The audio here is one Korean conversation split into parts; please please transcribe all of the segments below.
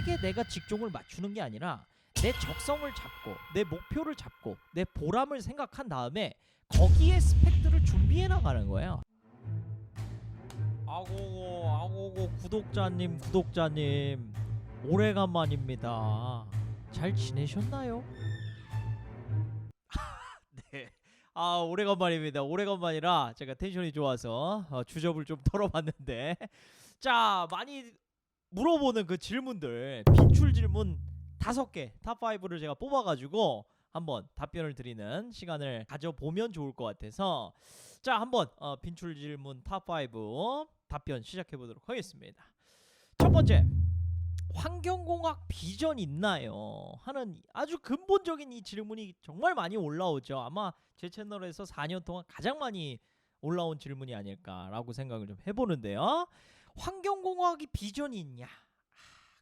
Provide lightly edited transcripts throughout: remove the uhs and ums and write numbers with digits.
사람에게 내가 직종을 맞추는 게 아니라 내 적성을 잡고 내 목표를 잡고 내 보람을 생각한 다음에 거기에 스펙들을 준비해 나가는 거예요. 아고고 구독자님 오래간만입니다. 잘 지내셨나요? 네. 오래간만입니다. 오래간만이라 제가 텐션이 좋아서 주접을 좀 털어봤는데 자, 많이 물어보는 그 질문들 빈출 질문 5개 탑5를 제가 뽑아가지고 한번 답변을 드리는 시간을 가져보면 좋을 것 같아서 자, 한번 빈출 질문 탑5 답변 시작해보도록 하겠습니다. 첫 번째, 환경공학 비전 있나요? 하는 아주 근본적인 이 질문이 정말 많이 올라오죠. 아마 제 채널에서 4년 동안 가장 많이 올라온 질문이 아닐까라고 생각을 좀 해보는데요. 환경공학이 비전이 있냐?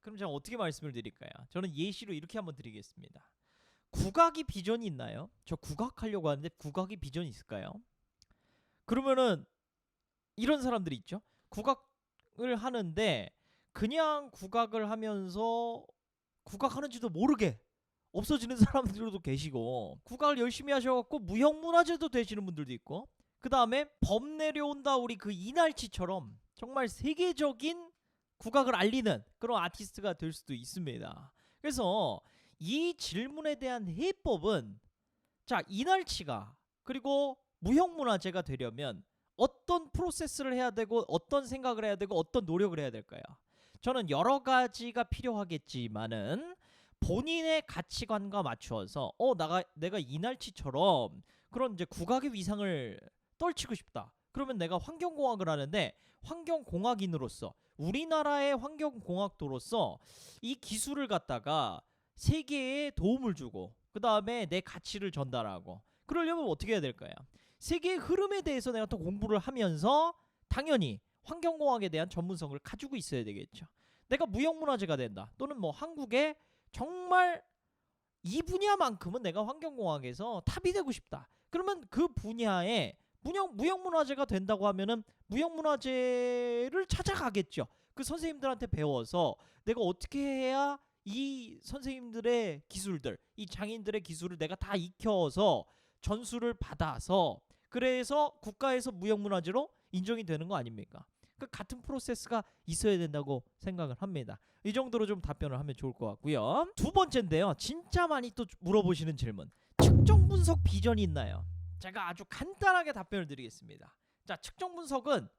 그럼 제가 어떻게 말씀을 드릴까요? 저는 예시로 이렇게 한번 드리겠습니다. 국악이 비전이 있나요? 저 국악 하려고 하는데 국악이 비전이 있을까요? 그러면은 이런 사람들이 있죠. 국악을 하는데 그냥 국악을 하면서 국악하는지도 모르게 없어지는 사람들도 계시고, 국악을 열심히 하셔갖고 무형문화재도 되시는 분들도 있고, 그 다음에 범 내려온다 우리 그 이날치처럼 정말 세계적인 국악을 알리는 그런 아티스트가 될 수도 있습니다. 그래서 이 질문에 대한 해법은, 자, 이날치가 그리고 무형문화재가 되려면 어떤 프로세스를 해야 되고 어떤 생각을 해야 되고 어떤 노력을 해야 될까요? 저는 여러 가지가 필요하겠지만은 본인의 가치관과 맞추어서 내가 이날치처럼 그런 이제 국악의 위상을 떨치고 싶다. 그러면 내가 환경공학을 하는데 환경공학인으로서 우리나라의 환경공학도로서 이 기술을 갖다가 세계에 도움을 주고 그 다음에 내 가치를 전달하고, 그러려면 어떻게 해야 될까요? 세계의 흐름에 대해서 내가 또 공부를 하면서 당연히 환경공학에 대한 전문성을 가지고 있어야 되겠죠. 내가 무형문화재가 된다, 또는 뭐 한국에 정말 이 분야만큼은 내가 환경공학에서 탑이 되고 싶다. 그러면 그 분야에 무형문화재가 된다고 하면은 무형문화재를 찾아가겠죠. 그 선생님들한테 배워서 내가 어떻게 해야 이 선생님들의 기술들, 이 장인들의 기술을 내가 다 익혀서 전수를 받아서 그래서 국가에서 무형문화재로 인정이 되는 거 아닙니까? 그 같은 프로세스가 있어야 된다고 생각을 합니다. 이 정도로 좀 답변을 하면 좋을 것 같고요. 두 번째인데요, 진짜 많이 또 물어보시는 질문, 측정 분석 비전이 있나요? 제가 아주 간단하게 답변을 드리겠습니다. 자, 측정 분석은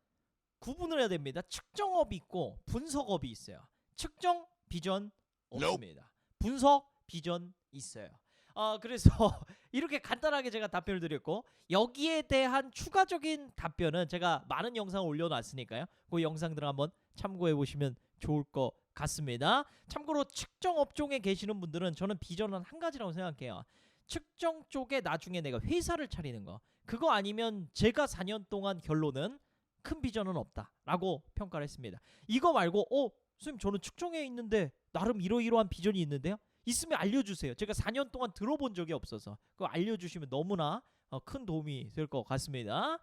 구분을 해야 됩니다. 측정업이 있고 분석업이 있어요. 측정 비전 없습니다. 분석 비전 있어요. 그래서 이렇게 간단하게 제가 답변을 드렸고, 여기에 대한 추가적인 답변은 제가 많은 영상을 올려놨으니까요. 그 영상들을 한번 참고해 보시면 좋을 것 같습니다. 참고로 측정 업종에 계시는 분들은 저는 비전은 한 가지라고 생각해요. 측정 쪽에 나중에 내가 회사를 차리는 거, 그거 아니면 제가 4년 동안 결론은 큰 비전은 없다라고 평가를 했습니다. 이거 말고 선생님 저는 측정에 있는데 나름 이러이러한 비전이 있는데요, 있으면 알려주세요. 제가 4년 동안 들어본 적이 없어서 그거 알려주시면 너무나 큰 도움이 될 것 같습니다.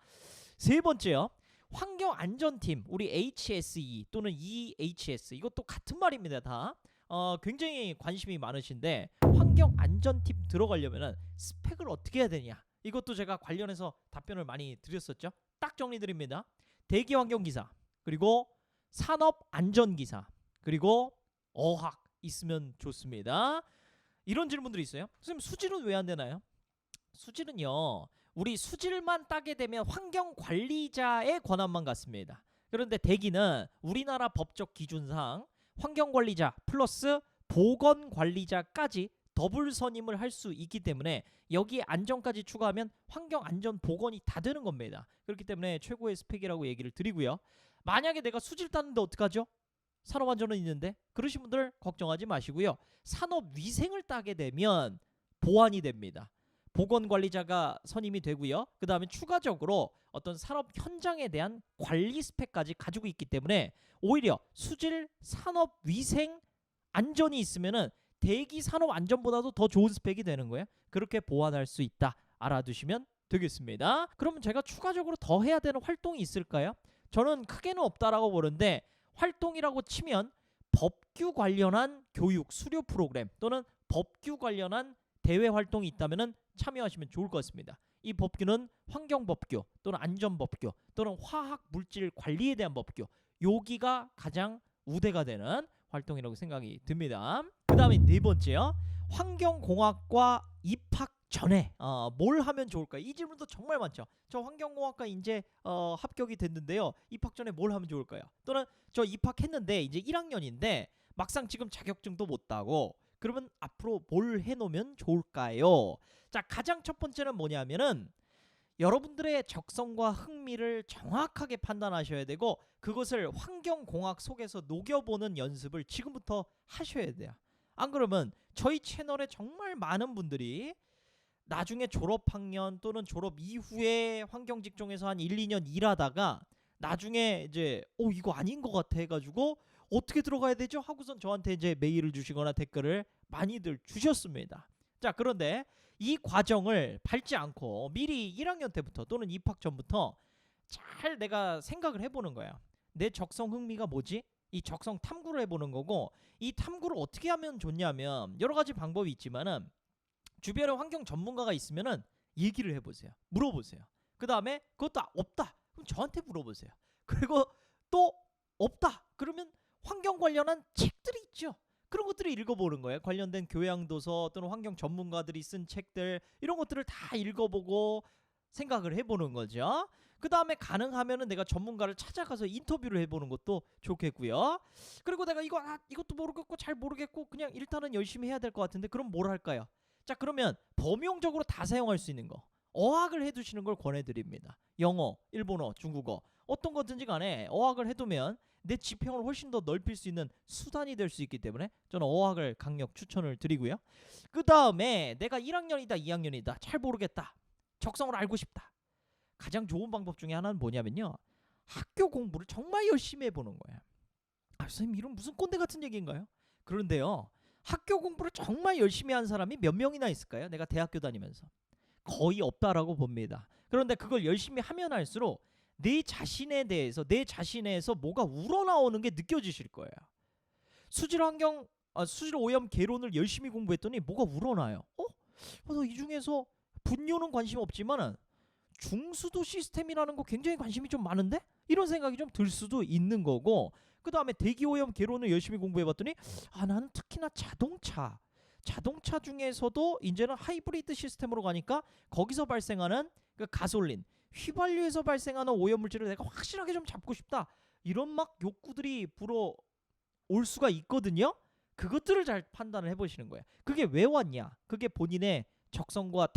세 번째요, 환경안전팀, 우리 HSE 또는 EHS, 이것도 같은 말입니다. 다 굉장히 관심이 많으신데, 환경안전팀 들어가려면 스펙을 어떻게 해야 되냐, 이것도 제가 관련해서 답변을 많이 드렸었죠. 딱 정리드립니다. 대기환경기사, 그리고 산업안전기사, 그리고 어학 있으면 좋습니다. 이런 질문들이 있어요. 선생님 수질은 왜 안 되나요? 수질은요, 우리 수질만 따게 되면 환경관리자의 권한만 갖습니다. 그런데 대기는 우리나라 법적 기준상 환경관리자 플러스 보건관리자까지 더블 선임을 할 수 있기 때문에 여기에 안전까지 추가하면 환경안전보건이 다 되는 겁니다. 그렇기 때문에 최고의 스펙이라고 얘기를 드리고요. 만약에 내가 수질 따는데 어떡하죠? 산업안전은 있는데, 그러신 분들 걱정하지 마시고요. 산업위생을 따게 되면 보완이 됩니다. 보건관리자가 선임이 되고요. 그 다음에 추가적으로 어떤 산업 현장에 대한 관리 스펙까지 가지고 있기 때문에 오히려 수질, 산업위생, 안전이 있으면은 대기 산업안전보다도 더 좋은 스펙이 되는 거예요. 그렇게 보완할 수 있다, 알아두시면 되겠습니다. 그러면 제가 추가적으로 더 해야 되는 활동이 있을까요? 저는 크게는 없다라고 보는데, 활동이라고 치면 법규 관련한 교육 수료 프로그램 또는 법규 관련한 대외 활동이 있다면 참여하시면 좋을 것 같습니다. 이 법규는 환경법규 또는 안전법규 또는 화학 물질 관리에 대한 법규, 여기가 가장 우대가 되는 활동이라고 생각이 듭니다. 그 다음에 네 번째요. 환경공학과 입학 전에 뭘 하면 좋을까요? 이 질문도 정말 많죠. 저 환경공학과 이제 합격이 됐는데요. 입학 전에 뭘 하면 좋을까요? 또는 저 입학했는데 이제 1학년인데 막상 지금 자격증도 못 따고 그러면 앞으로 뭘 해놓으면 좋을까요? 자, 가장 첫 번째는 뭐냐면은 여러분들의 적성과 흥미를 정확하게 판단하셔야 되고 그것을 환경공학 속에서 녹여보는 연습을 지금부터 하셔야 돼요. 안 그러면 저희 채널에 정말 많은 분들이 나중에 졸업학년 또는 졸업 이후에 환경직종에서 한 1, 2년 일하다가 나중에 이제 이거 아닌 것 같아 해가지고 어떻게 들어가야 되죠? 하고선 저한테 이제 메일을 주시거나 댓글을 많이들 주셨습니다. 자, 그런데 이 과정을 밟지 않고 미리 1학년 때부터 또는 입학 전부터 잘 내가 생각을 해보는 거야. 내 적성 흥미가 뭐지? 이 적성 탐구를 해보는 거고, 이 탐구를 어떻게 하면 좋냐면 여러 가지 방법이 있지만은 주변에 환경 전문가가 있으면은 얘기를 해보세요. 물어보세요. 그 다음에 그것도 없다. 그럼 저한테 물어보세요. 그리고 또 없다. 그러면 환경 관련한 책들이 있죠. 그런 것들을 읽어보는 거예요. 관련된 교양도서 또는 환경 전문가들이 쓴 책들, 이런 것들을 다 읽어보고 생각을 해보는 거죠. 그 다음에 가능하면은 내가 전문가를 찾아가서 인터뷰를 해보는 것도 좋겠고요. 그리고 내가 이것도 모르겠고 잘 모르겠고 그냥 일단은 열심히 해야 될 것 같은데 그럼 뭘 할까요? 자, 그러면 범용적으로 다 사용할 수 있는 거, 어학을 해두시는 걸 권해드립니다. 영어, 일본어, 중국어 어떤 거든지 간에 어학을 해두면 내 지평을 훨씬 더 넓힐 수 있는 수단이 될 수 있기 때문에 저는 어학을 강력 추천을 드리고요. 그 다음에 내가 1학년이다 2학년이다 잘 모르겠다, 적성을 알고 싶다. 가장 좋은 방법 중에 하나는 뭐냐면요, 학교 공부를 정말 열심히 해보는 거예요. 선생님 이런 무슨 꼰대 같은 얘기인가요? 그런데요, 학교 공부를 정말 열심히 한 사람이 몇 명이나 있을까요? 내가 대학교 다니면서 거의 없다라고 봅니다. 그런데 그걸 열심히 하면 할수록 내 자신에 대해서, 내 자신에서 뭐가 우러나오는 게 느껴지실 거예요. 수질 오염 개론을 열심히 공부했더니 뭐가 우러나요. 이 중에서 분뇨는 관심 없지만은 중수도 시스템이라는 거 굉장히 관심이 좀 많은데? 이런 생각이 좀 들 수도 있는 거고, 그 다음에 대기오염 개론을 열심히 공부해봤더니 나는 특히나 자동차 중에서도 이제는 하이브리드 시스템으로 가니까 거기서 발생하는 그 가솔린, 휘발유에서 발생하는 오염물질을 내가 확실하게 좀 잡고 싶다, 이런 막 욕구들이 불어올 수가 있거든요. 그것들을 잘 판단을 해보시는 거예요. 그게 왜 왔냐, 그게 본인의 적성과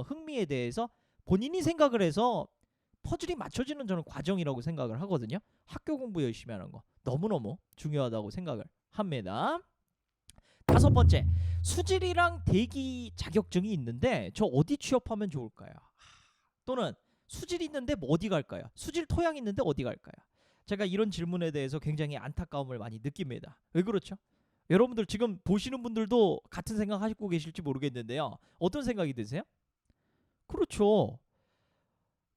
흥미에 대해서 본인이 생각을 해서 퍼즐이 맞춰지는 저는 과정이라고 생각을 하거든요. 학교 공부 열심히 하는 거 너무너무 중요하다고 생각을 합니다. 다섯 번째, 수질이랑 대기 자격증이 있는데 저 어디 취업하면 좋을까요? 또는 수질 있는데 뭐 어디 갈까요? 수질 토양 있는데 어디 갈까요? 제가 이런 질문에 대해서 굉장히 안타까움을 많이 느낍니다. 왜 그렇죠? 여러분들 지금 보시는 분들도 같은 생각 하시고 계실지 모르겠는데요. 어떤 생각이 드세요? 그렇죠.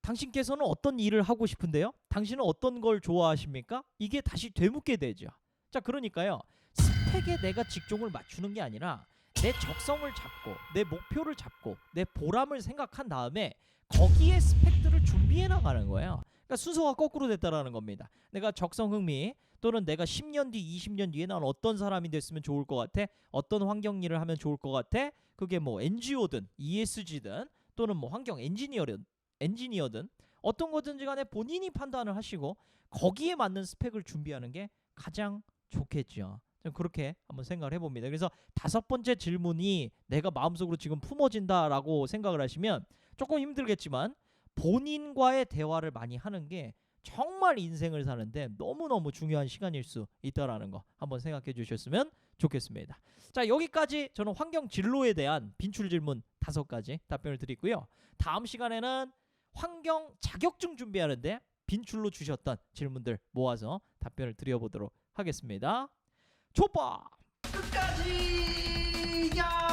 당신께서는 어떤 일을 하고 싶은데요? 당신은 어떤 걸 좋아하십니까? 이게 다시 되묻게 되죠. 자, 그러니까요, 스펙에 내가 직종을 맞추는 게 아니라 내 적성을 잡고 내 목표를 잡고 내 보람을 생각한 다음에 거기에 스펙들을 준비해 나가는 거예요. 그러니까 순서가 거꾸로 됐다라는 겁니다. 내가 적성 흥미 또는 내가 10년 뒤 20년 뒤에 난 어떤 사람이 됐으면 좋을 것 같아, 어떤 환경 일을 하면 좋을 것 같아, 그게 뭐 NGO든 ESG든 또는 뭐 환경 엔지니어든 어떤 거든지 간에 본인이 판단을 하시고 거기에 맞는 스펙을 준비하는 게 가장 좋겠죠. 저는 그렇게 한번 생각을 해봅니다. 그래서 다섯 번째 질문이 내가 마음속으로 지금 품어진다라고 생각을 하시면 조금 힘들겠지만 본인과의 대화를 많이 하는 게 정말 인생을 사는데 너무너무 중요한 시간일 수 있다라는 거 한번 생각해 주셨으면 좋겠습니다. 자, 여기까지 저는 환경 진로에 대한 빈출 질문 5가지 답변을 드리고요. 다음 시간에는 환경 자격증 준비하는데 빈출로 주셨던 질문들 모아서 답변을 드려보도록 하겠습니다. 초밥 끝까지 야!